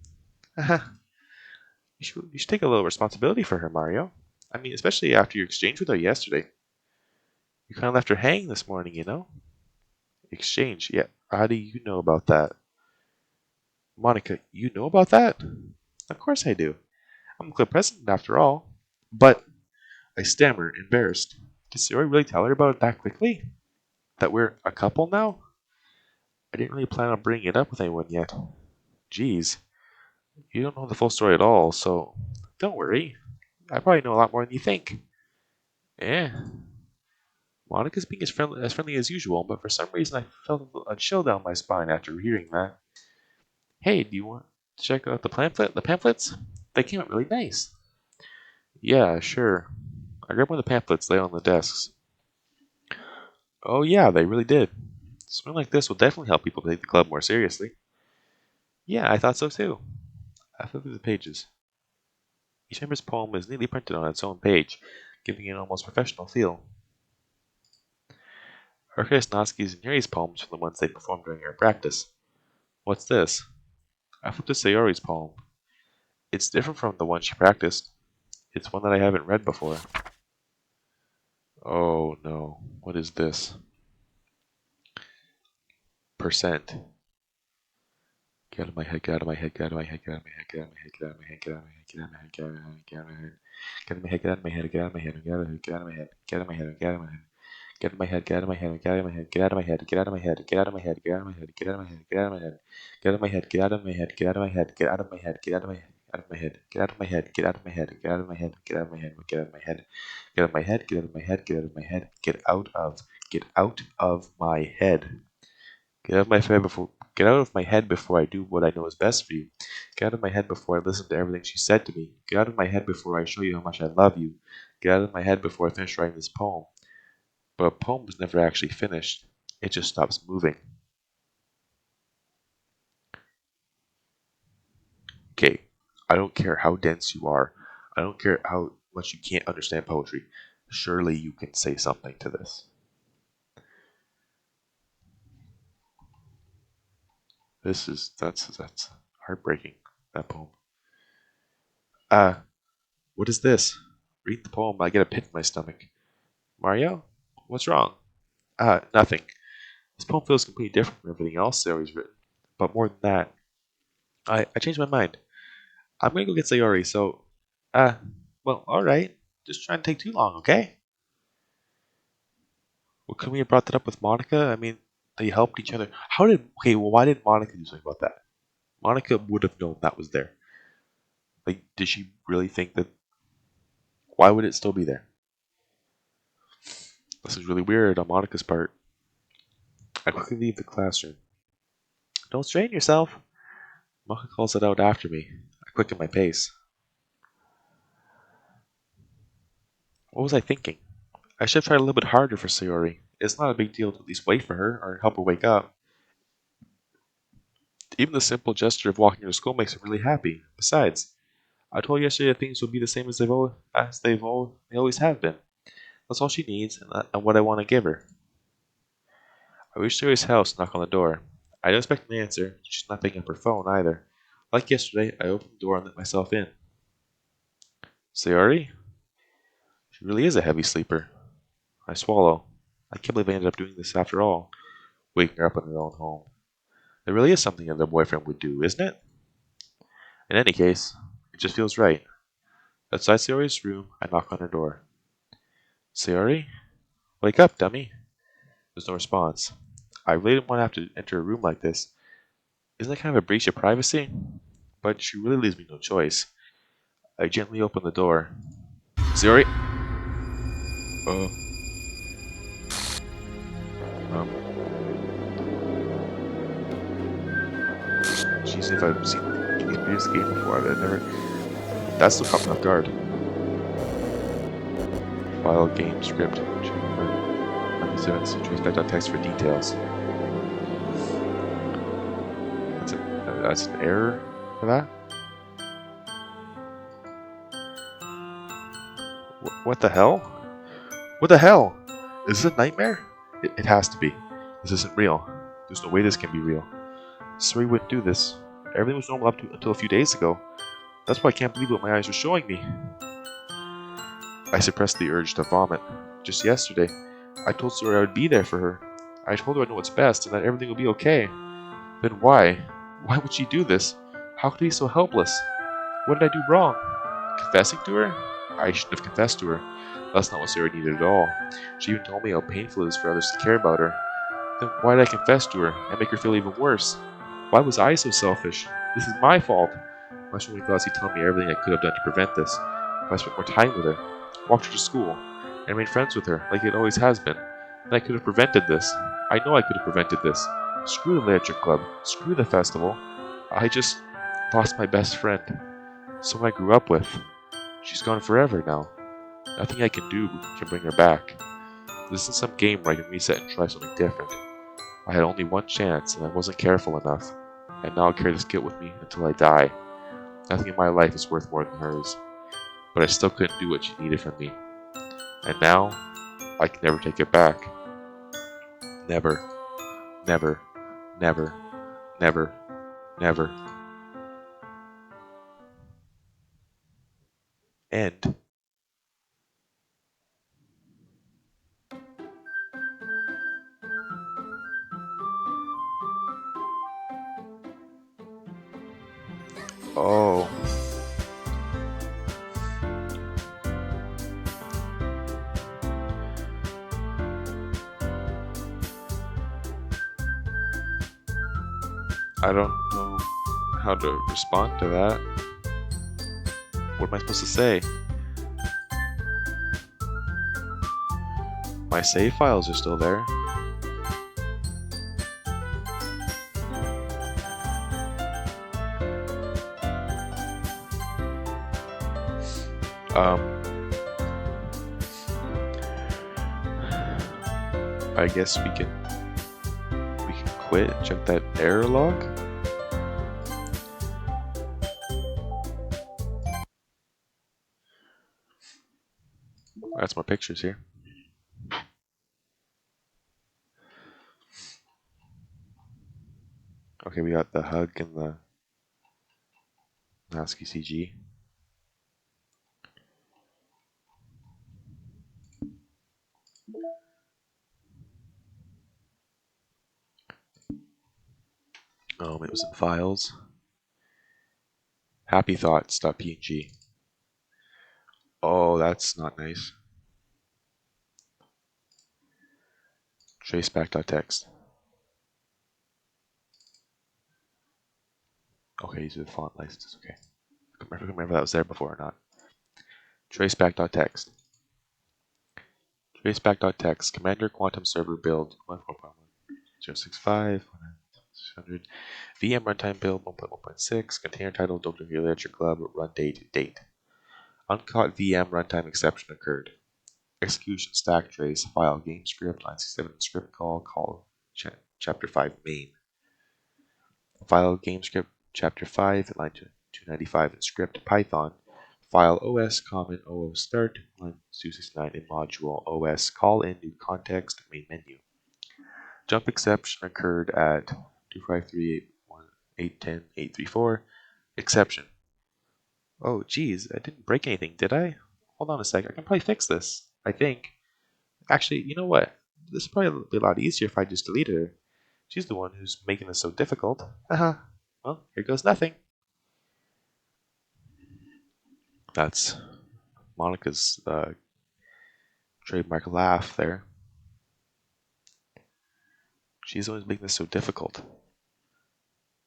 you should take a little responsibility for her, Mario. I mean, especially after your exchange with her yesterday. You kind of left her hanging this morning, you know? Exchange? Yeah. How do you know about that? Monica, you know about that? Of course I do. I'm the club president after all. But I stammer, embarrassed. Did Sayori really tell her about it that quickly? That we're a couple now? I didn't really plan on bringing it up with anyone yet. Geez, you don't know the full story at all, so don't worry. I probably know a lot more than you think. Eh. Monica's being as friendly as usual, but for some reason I felt a chill down my spine after hearing that. Hey, do you want to check out the pamphlets? They came out really nice. Yeah, sure. I grabbed one of the pamphlets laid on the desks. Oh yeah, they really did. Something like this will definitely help people take the club more seriously. Yeah, I thought so too. I flipped through the pages. Each member's poem is neatly printed on its own page, giving it an almost professional feel. Archivist Natsuki's and Yuri's poems from the ones they performed during our practice. What's this? I flipped to Sayori's poem. It's different from the one she practiced. It's one that I haven't read before. Oh no, what is this? Percent. Get out of my head, get out of my head, get out of my head, get out of my head, get out of my head, get out of my head, get out of my head, get out of my head, get out of my head, get out of my head. Get out of my head, get out of my head, get out of my head, get out of my head, get out of my head, get out of my head, get out of my head. Get out of my head, get out of my head, get out of my head, get out of my head, get out of my head, get out of my head, get out of my head, get out of my head, get out of my head, get out of my head, get out of my head, get out of my head, get out of my head, get out of my head, out of my head, get out of my head, get out of my head, get out of my head, get out of my head, get out of my head, get out of my head, get out of my head, get out of my head, get out of my head. Get out of my head before Get out of my head before I do what I know is best for you. Get out of my head before I listen to everything she said to me. Get out of my head before I show you how much I love you. Get out of my head before I finish writing this poem. But a poem was never actually finished. It just stops moving. Okay, I don't care how dense you are. I don't care how much you can't understand poetry. Surely you can say something to this. That's heartbreaking, that poem. What is this? Read the poem, I get a pit in my stomach. Mario? What's wrong? Nothing. This poem feels completely different from everything else Sayori's written. But more than that, I changed my mind. I'm gonna go get Sayori, so, well, alright. Just trying to take too long, okay? Well, couldn't we have brought that up with Monica? I mean, they helped each other. Why did Monica do something about that? Monica would have known that was there. Like, did she really think that? Why would it still be there? This is really weird on Monica's part. I quickly leave the classroom. Don't strain yourself. Monica calls it out after me. I quicken my pace. What was I thinking? I should have tried a little bit harder for Sayori. It's not a big deal to at least wait for her or help her wake up. Even the simple gesture of walking her to school makes her really happy. Besides, I told her yesterday that things will be the same as they always have been. That's all she needs, and what I want to give her. I reach Sayori's house and knock on the door. I don't expect an answer. She's not picking up her phone either. Like yesterday, I open the door and let myself in. Sayori? She really is a heavy sleeper. I swallow. I can't believe I ended up doing this after all, waking her up in her own home. There really is something that a boyfriend would do, isn't it? In any case, it just feels right. Outside Sayori's room, I knock on her door. Sayori? Wake up, dummy. There's no response. I really didn't want to have to enter a room like this. Isn't that kind of a breach of privacy? But she really leaves me no choice. I gently open the door. Sayori? Uh, um, Jeez, if I've seen this game before, I've never. That still caught me off guard. File, game, script, check for events, trace back.txt for details. That's an error for that? What the hell? What the hell? Is this a nightmare? It has to be. This isn't real. There's no way this can be real. Sorry he wouldn't do this. Everything was normal until a few days ago. That's why I can't believe what my eyes are showing me. I suppressed the urge to vomit. Just yesterday, I told Suri I would be there for her. I told her I know what's best and that everything would be okay. Then why? Why would she do this? How could I be so helpless? What did I do wrong? Confessing to her? I shouldn't have confessed to her. That's not what Sarah needed at all. She even told me how painful it is for others to care about her. Then why did I confess to her and make her feel even worse? Why was I so selfish? This is my fault. My so many thoughts he'd tell me everything I could have done to prevent this. If I spent more time with her, walked her to school, and made friends with her like it always has been, then I could have prevented this. I know I could have prevented this. Screw the literature club. Screw the festival. I just lost my best friend. Someone I grew up with. She's gone forever now. Nothing I can do can bring her back. This isn't some game where I can reset and try something different. I had only one chance, and I wasn't careful enough. And now I'll carry this guilt with me until I die. Nothing in my life is worth more than hers. But I still couldn't do what she needed from me. And now, I can never take it back. Never. Never. Never. Never. Never. End. Oh. I don't know how to respond to that. What am I supposed to say? My save files are still there. I guess we can quit and check that error log. That's more pictures here. Okay, we got the hug and the ASCII CG. It was in files. Happy thoughts.png. Oh, that's not nice. Traceback.txt. Okay, these are the font licenses. Okay. I can remember if that was there before or not. Traceback.txt. Traceback.txt. Commander Quantum Server build 1.1.065 600 VM runtime build 1.1.6 container title Doki Doki Literature Club run date. Uncaught VM runtime exception occurred. Execution stack trace file game script line 67 script call chapter 5 main. File game script chapter 5 line 295 in script Python. File OS comment OO start line 269 in module OS call in new context main menu. Jump exception occurred at 253.810.834 exception. Oh geez, I didn't break anything, did I? Hold on a sec, I can probably fix this, I think. Actually, you know what? This is probably be a lot easier if I just deleted her. She's the one who's making this so difficult. Haha. Well, here goes nothing. That's Monica's trademark laugh there. She's always making this so difficult.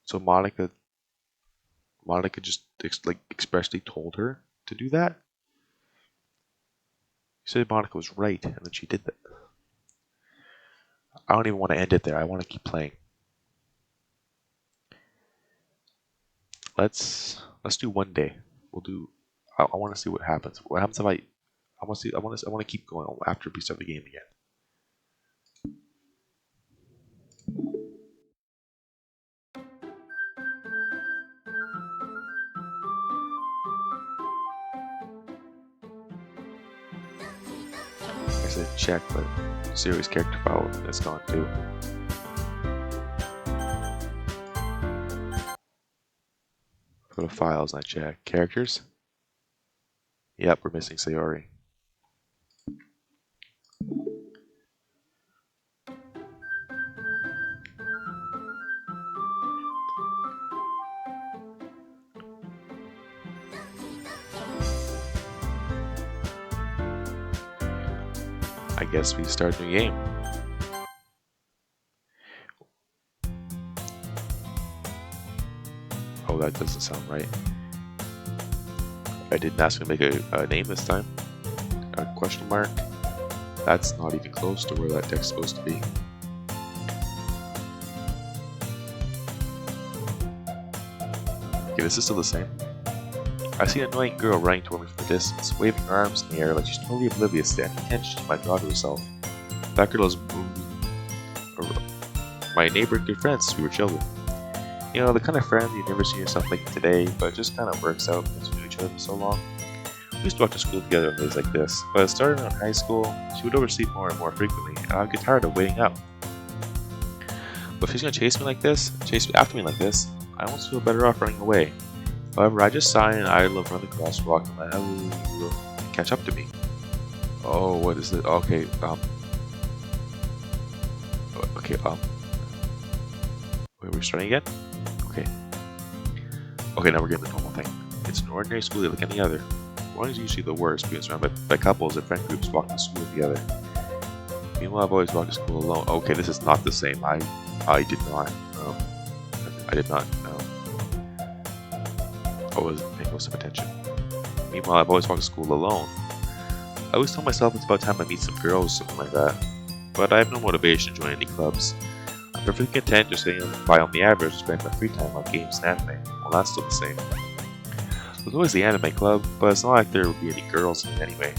So Monica just expressly told her to do that. She said Monica was right, and then she did that. I don't even want to end it there. I want to keep playing. Let's do one day. We'll do. I want to see what happens. What happens if I want to keep going after we start the game again. I said check, but series character file is gone too. Go to files and I check. Characters? Yep, we're missing Sayori. I guess we start a new game. Oh, that doesn't sound right. I didn't ask him to make a name this time. A question mark. That's not even close to where that text is supposed to be. Okay, this is still the same. I see an annoying girl running toward me from a distance, waving her arms in the air like she's totally oblivious to any attention she might draw to herself. That girl is my neighbor and good friends since we were children. You know, the kind of friend you never see yourself making today, but it just kind of works out because we knew each other for so long. We used to walk to school together on days like this, but starting in high school, she would oversleep more and more frequently, and I would get tired of waiting up. But if she's going to chase after me like this, I almost feel better off running away. However, I just sigh and idle in front of the crosswalk and let her catch up to me. Oh, what is it? Okay, wait, we're starting again? Okay, now we're getting the normal thing. It's an ordinary school day like any other. One is usually the worst, being surrounded by couples and friend groups walking to school together. Meanwhile, I've always walked to school alone. Okay, this is not the same. I did not. No. I did not. No. I wasn't paying most of attention. Meanwhile, I've always walked to school alone. I always tell myself it's about time I meet some girls, something like that. But I have no motivation to join any clubs. I'm perfectly content just getting by on the average and spending my free time on games and anime. Well, that's still the same. There's always the anime club, but it's not like there would be any girls in it anyway.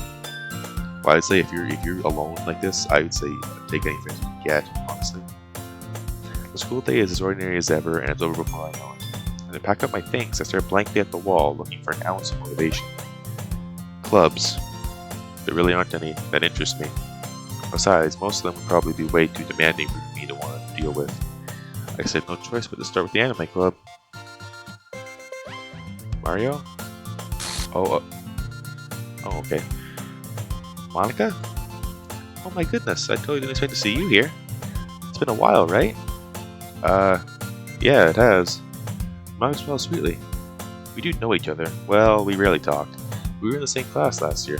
Well, I'd say if you're alone like this, I would say take any friends you can get, honestly. The school day is as ordinary as ever, and it's over before I know it. And to pack up my things, I stare blankly at the wall, looking for an ounce of motivation. Clubs. There really aren't any that interest me. Besides, most of them would probably be way too demanding for me to want to deal with. I said no choice but to start with the anime club. Mario? Oh, okay. Monica? Oh my goodness, I totally didn't expect to see you here. It's been a while, right? Yeah, it has. Monica smiles sweetly. We do know each other. Well, we rarely talked. We were in the same class last year.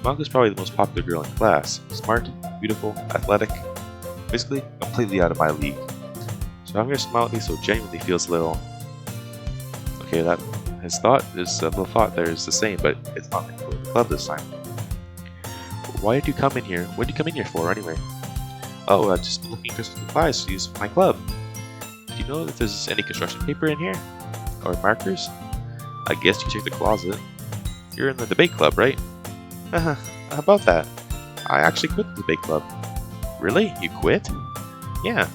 Monica's probably the most popular girl in class. Smart, beautiful, athletic. Basically, completely out of my league. So having her smile at me so genuinely feels a little... Okay, his little thought there is the same, but it's not the club this time. Why did you come in here? What did you come in here for, anyway? Oh, I've just been looking for some supplies to use for my club. Do you know if there's any construction paper in here? Or markers? I guess you can check the closet. You're in the debate club, right? How about that? I actually quit the debate club. Really? You quit? Yeah.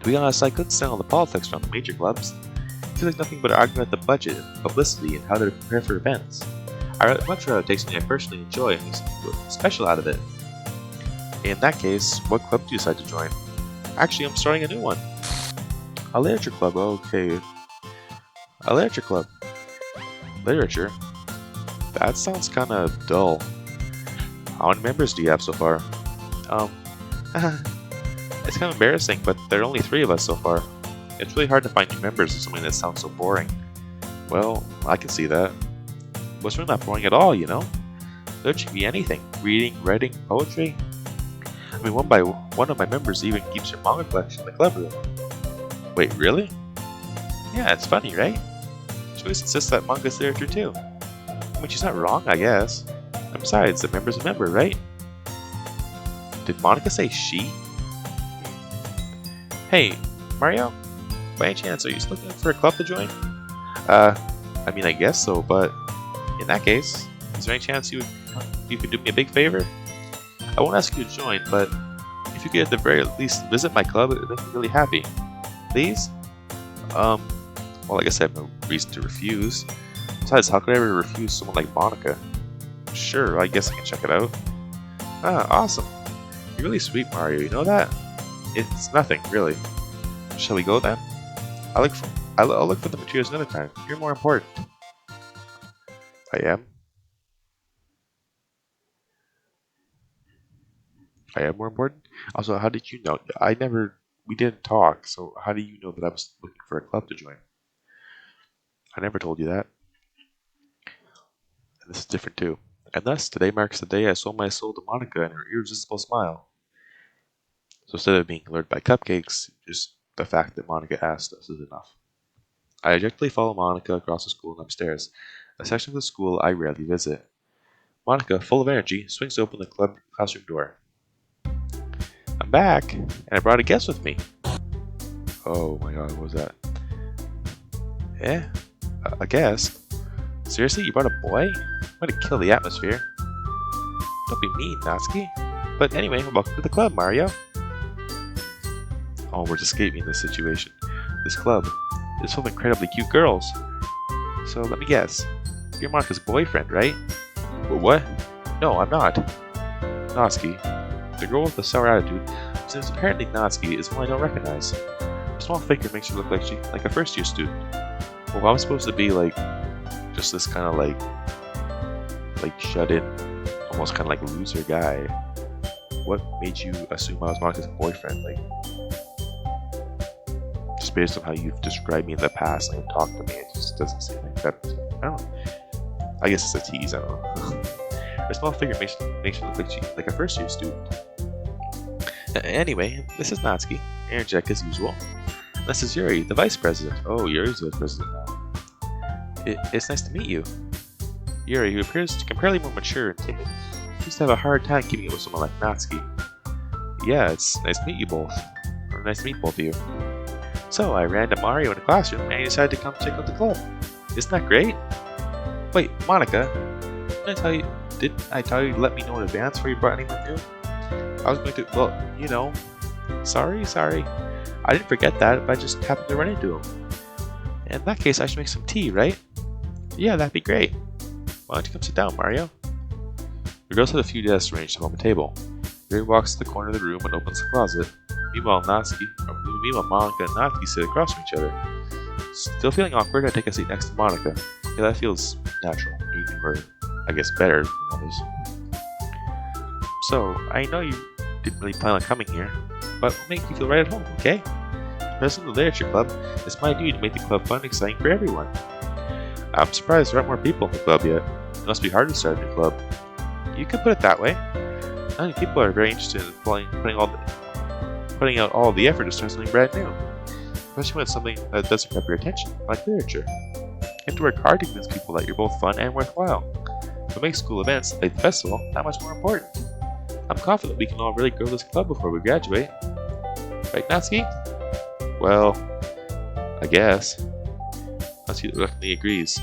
To be honest, I couldn't stand all the politics around the major clubs. It feels like nothing but arguing about the budget, publicity, and how to prepare for events. I'd much rather take something I personally enjoy and make something special out of it. In that case, what club do you decide to join? Actually, I'm starting a new one. A literature club, okay. A literature club. Literature? That sounds kinda dull. How many members do you have so far? It's kind of embarrassing, but there are only 3 of us so far. It's really hard to find new members of something that sounds so boring. Well, I can see that. But it's really not boring at all, you know? Literature can be anything. Reading, writing, poetry. I mean, one of my members even keeps her manga collection in the club room. Wait, really? Yeah, it's funny, right? She always insists that manga's literature too. I mean, she's not wrong, I guess. And besides, the member's a member, right? Did Monica say she? Hey, Mario? By any chance, are you still looking for a club to join? I mean, I guess so, but in that case, is there any chance you could do me a big favor? I won't ask you to join, but if you could at the very least visit my club, it would make me really happy. Please? Well, I guess I have no reason to refuse. Besides, how could I ever refuse someone like Monica? Sure, I guess I can check it out. Ah, awesome. You're really sweet, Mario, you know that? It's nothing, really. Shall we go then? I look I'll look for the materials another time. You're more important. I am? I am more important? Also, how did you know? We didn't talk, so how do you know that I was looking for a club to join? I never told you that. And this is different too. And thus, today marks the day I sold my soul to Monica and her irresistible smile. So instead of being lured by cupcakes, just the fact that Monica asked us is enough. I ejectly follow Monica across the school and upstairs, a section of the school I rarely visit. Monica, full of energy, swings open the club classroom door. I'm back, and I brought a guest with me. Oh my god, what was that? A guest? Seriously, you brought a boy? Way to kill the atmosphere. Don't be mean, Natsuki. But anyway, welcome to the club, Mario. All words escape me in this situation. This club is full of incredibly cute girls. So let me guess. You're Monica's boyfriend, right? What? No, I'm not. Natsuki. The girl with the sour attitude, since apparently Natsuki is one I don't recognize. Her small figure makes her look like a first-year student. Well, I'm supposed to be just this kind of like shut-in, almost kind of like loser guy. What made you assume I was Monica's boyfriend? Just based on how you've described me in the past, and talked to me, it just doesn't seem like that. I don't know. I guess it's a tease. I don't know. Her small figure makes her look like a first-year student. Anyway, this is Natsuki, energetic as usual. This is Yuri, the vice president. Oh, Yuri's the president now. It's nice to meet you. Yuri, who appears comparatively more mature and timid, seems to have a hard time keeping it with someone like Natsuki. Yeah, it's nice to meet you both. Or nice to meet both of you. So, I ran to Mario in the classroom and he decided to come check out the club. Isn't that great? Wait, Monica, didn't I tell you to let me know in advance before you brought anyone new? I was going to, well, you know, sorry. I didn't forget that, but I just happened to run into him. In that case, I should make some tea, right? Yeah, that'd be great. Why don't you come sit down, Mario? The girls had a few desks arranged upon the table. Yuri walks to the corner of the room and opens the closet. Meanwhile, Monica and Natsuki sit across from each other. Still feeling awkward, I take a seat next to Monica. Yeah, that feels natural, or I guess better than others. So, I know you didn't really plan on coming here, but we'll make you feel right at home, okay? President of the Literature Club, it's my duty to make the club fun and exciting for everyone. I'm surprised there aren't more people in the club yet. It must be hard to start a new club. You could put it that way. Not many people are very interested in putting out all the effort to start something brand new, especially when it's something that doesn't grab your attention, like literature. You have to work hard to convince people that you're both fun and worthwhile. What makes school events like the festival that much more important? I'm confident we can all really grow this club before we graduate. Right, Natsuki? Well, I guess. Natsuki reluctantly agrees.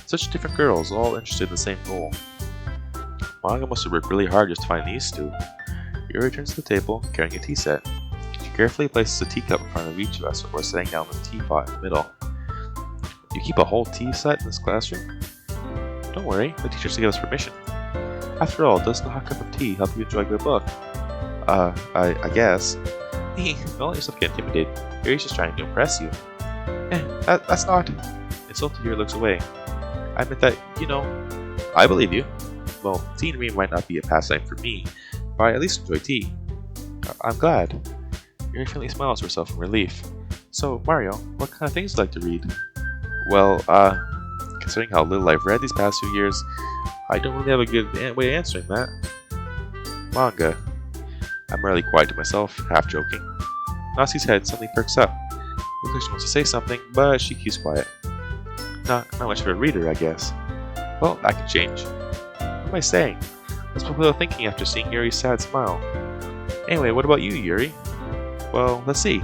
Such different girls, all interested in the same goal. Monica must have worked really hard just to find these two. Yuri returns to the table, carrying a tea set. She carefully places a teacup in front of each of us before setting down the teapot in the middle. You keep a whole tea set in this classroom? Don't worry, the teacher gave us permission. After all, doesn't a hot cup of tea help you enjoy a good book? I guess. Don't let yourself get intimidated. Yuri's just trying to impress you. That's not... Insulted, Yuri looks away. I meant that, I believe you. Well, tea to me might not be a pastime for me, but I at least enjoy tea. I'm glad. Yuri faintly smiles to herself in relief. So, Mario, what kind of things do you like to read? Well, considering how little I've read these past few years, I don't really have a good way of answering that. Manga. I'm rarely quiet to myself, half joking. Natsuki's head suddenly perks up. Looks like she wants to say something, but she keeps quiet. Not much of a reader, I guess. Well, that can change. What am I saying? That's what I was thinking after seeing Yuri's sad smile. Anyway, what about you, Yuri? Well, let's see.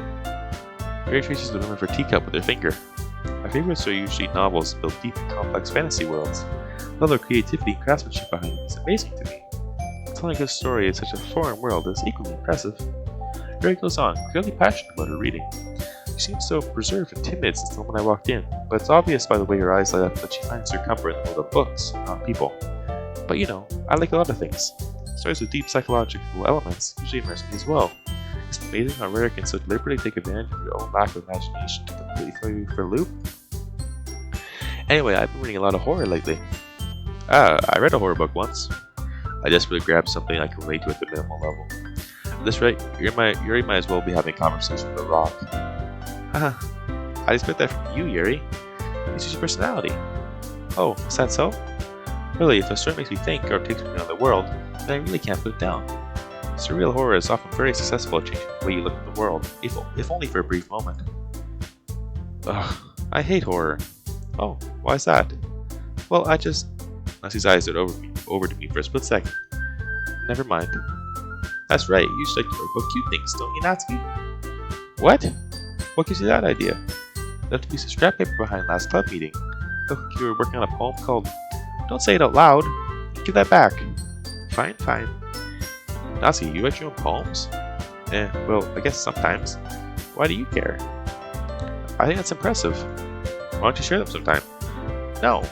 Yuri traces the rim of her teacup with her finger. My favorites are usually novels that build deep and complex fantasy worlds. The level of creativity and craftsmanship behind them is amazing to me. Telling a good story in such a foreign world is equally impressive. Yuri goes on, clearly passionate about her reading. She seems so reserved and timid since the moment I walked in, but it's obvious by the way her eyes light up that she finds her comfort in the world of books, not people. But I like a lot of things. Stories with deep psychological elements usually immerse me as well. Amazing how Rare can so deliberately take advantage of your own lack of imagination to completely throw you for a loop. Anyway, I've been reading a lot of horror lately. I read a horror book once. I desperately grabbed something I can relate to at the minimal level. At this rate, you might as well be having a conversation with a rock. Haha, I expect that from you, Yuri. It's just your personality. Oh, is that so? Really, if a story makes me think or takes me around the world, then I really can't put it down. Surreal horror is often very successful at changing the way you look at the world, if only for a brief moment. Ugh, I hate horror. Oh, why is that? Well, I just... Natsuki's eyes are over to me for a split second. Never mind. That's right, you just like to book cute things, don't you, Natsuki? What? What gives you that idea? Left a piece of scrap paper behind last club meeting. Looked like you were working on a poem called... Don't say it out loud. Give that back. Fine, fine. Natsuki, you write your own poems? Well, I guess sometimes. Why do you care? I think that's impressive. Why don't you share them sometime? No.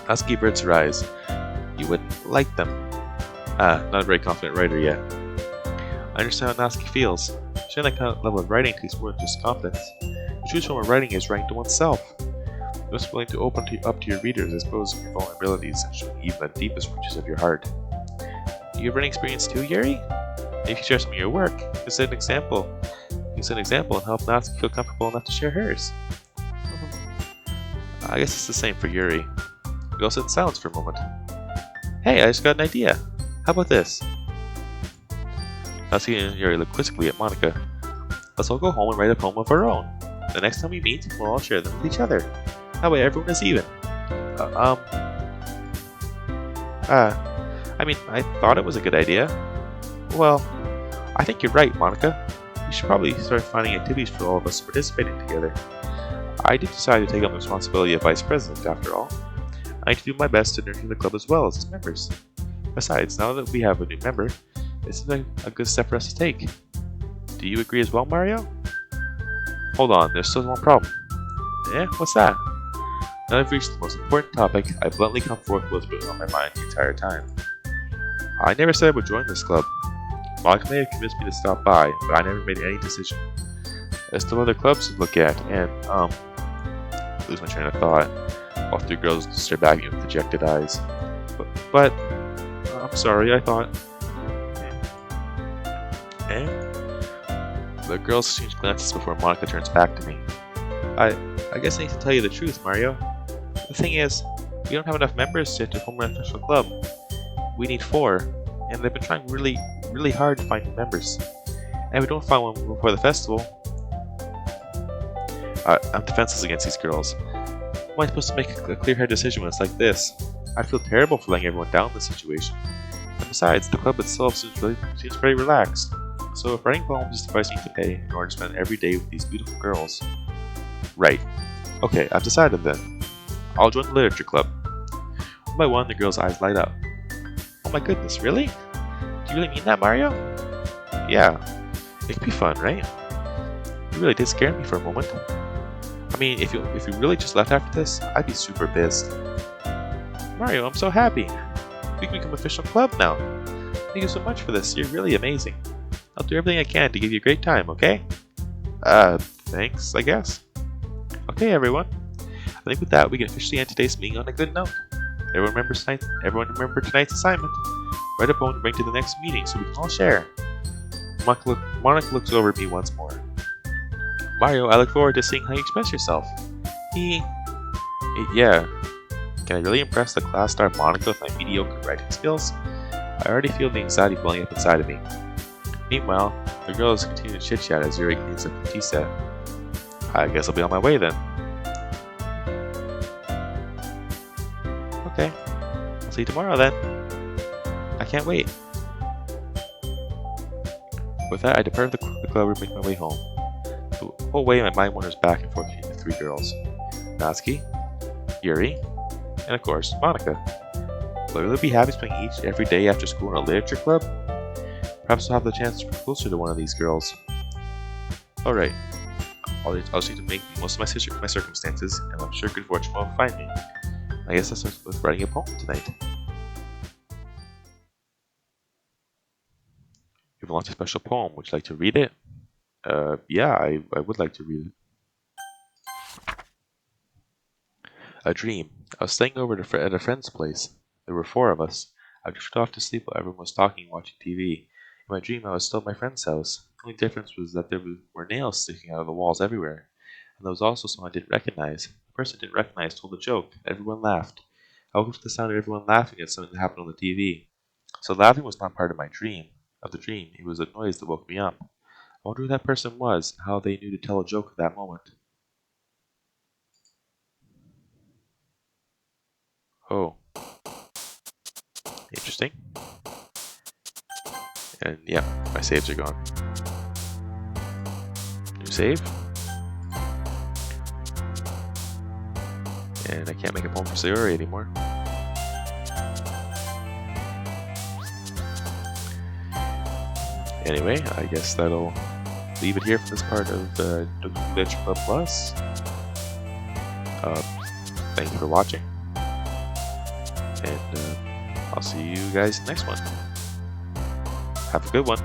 Natsuki averts her eyes. You wouldn't like them. Not a very confident writer yet. I understand how Natsuki feels. Sharing that kind of level of writing takes more than just confidence. The true form of writing is writing to oneself. You're just willing to open up to your readers, exposing your vulnerabilities and showing even the deepest reaches of your heart. Do you have any experience too, Yuri? If you share some of your work, you can set an example. And help Natsuki feel comfortable enough to share hers. I guess it's the same for Yuri. We all sit in silence for a moment. Hey, I just got an idea. How about this? Natsuki and Yuri look quizzically at Monica. Let's all go home and write a poem of our own. The next time we meet, we'll all share them with each other. That way everyone is even. I mean, I thought it was a good idea. Well, I think you're right, Monica. We should probably start finding activities for all of us participating together. I did decide to take on the responsibility of vice president, after all. I need to do my best to nurture the club as well as its members. Besides, now that we have a new member, this is a good step for us to take. Do you agree as well, Mario? Hold on, there's still one problem. What's that? Now I've reached the most important topic, I bluntly come forth with what's been on my mind the entire time. I never said I would join this club. Monica may have convinced me to stop by, but I never made any decision. There's still other clubs to look at, and, lose my train of thought, while three girls stare back at me with dejected eyes. But, I'm sorry, I thought... The girls exchange glances before Monica turns back to me. I guess I need to tell you the truth, Mario. The thing is, we don't have enough members to form an official club. We need 4, and they've been trying really, really hard to find new members. And if we don't find one before the festival... I'm defenseless against these girls. How am I supposed to make a clear-headed decision when it's like this? I feel terrible for letting everyone down in this situation. And besides, the club itself seems very relaxed. So if writing poems is the price I need to pay in order to spend every day with these beautiful girls... Right. Okay, I've decided then. I'll join the literature club. One by one, the girl's eyes light up. Oh my goodness, really? Do you really mean that, Mario? Yeah. It could be fun, right? You really did scare me for a moment. I mean, if you really just left after this, I'd be super pissed. Mario, I'm so happy. We can become an official club now. Thank you so much for this. You're really amazing. I'll do everything I can to give you a great time, okay? Thanks, I guess. Okay, everyone. I think with that, we can officially end today's meeting on a good note. Everyone remember tonight's assignment. Write a poem to bring to the next meeting so we can all share. Monica looks over at me once more. Mario, I look forward to seeing how you express yourself. Yeah. Can I really impress the class star Monica with my mediocre writing skills? I already feel the anxiety building up inside of me. Meanwhile, the girls continue to chit-chat as Yuri cleans up the tea set. I guess I'll be on my way then. Okay. I'll see you tomorrow then. I can't wait. With that, I depart the club and make my way home. The whole way, my mind wanders back and forth between the 3 girls. Natsuki, Yuri, and of course, Monica. Will I really be happy spending every day after school in a literature club? Perhaps I'll have the chance to be closer to one of these girls. Alright. I'll just need to make the most of my circumstances, and I'm sure good fortune will find me. I guess I'll start with writing a poem tonight. We've launched a special poem. Would you like to read it? Yeah, I would like to read it. A dream. I was staying over at a friend's place. There were 4 of us. I drifted off to sleep while everyone was talking and watching TV. In my dream, I was still at my friend's house. The only difference was that there were nails sticking out of the walls everywhere. And there was also someone I didn't recognize. The person I didn't recognize told a joke. Everyone laughed. I woke up to the sound of everyone laughing at something that happened on the TV. So laughing was not part of my dream. It was a noise that woke me up. I wonder who that person was and how they knew to tell a joke at that moment. Oh, interesting. And yeah, my saves are gone. New save. And I can't make a poem for Sayori anymore. Anyway, I guess that'll leave it here for this part of Doki Doki Plus. Thank you for watching. And I'll see you guys next one. Have a good one.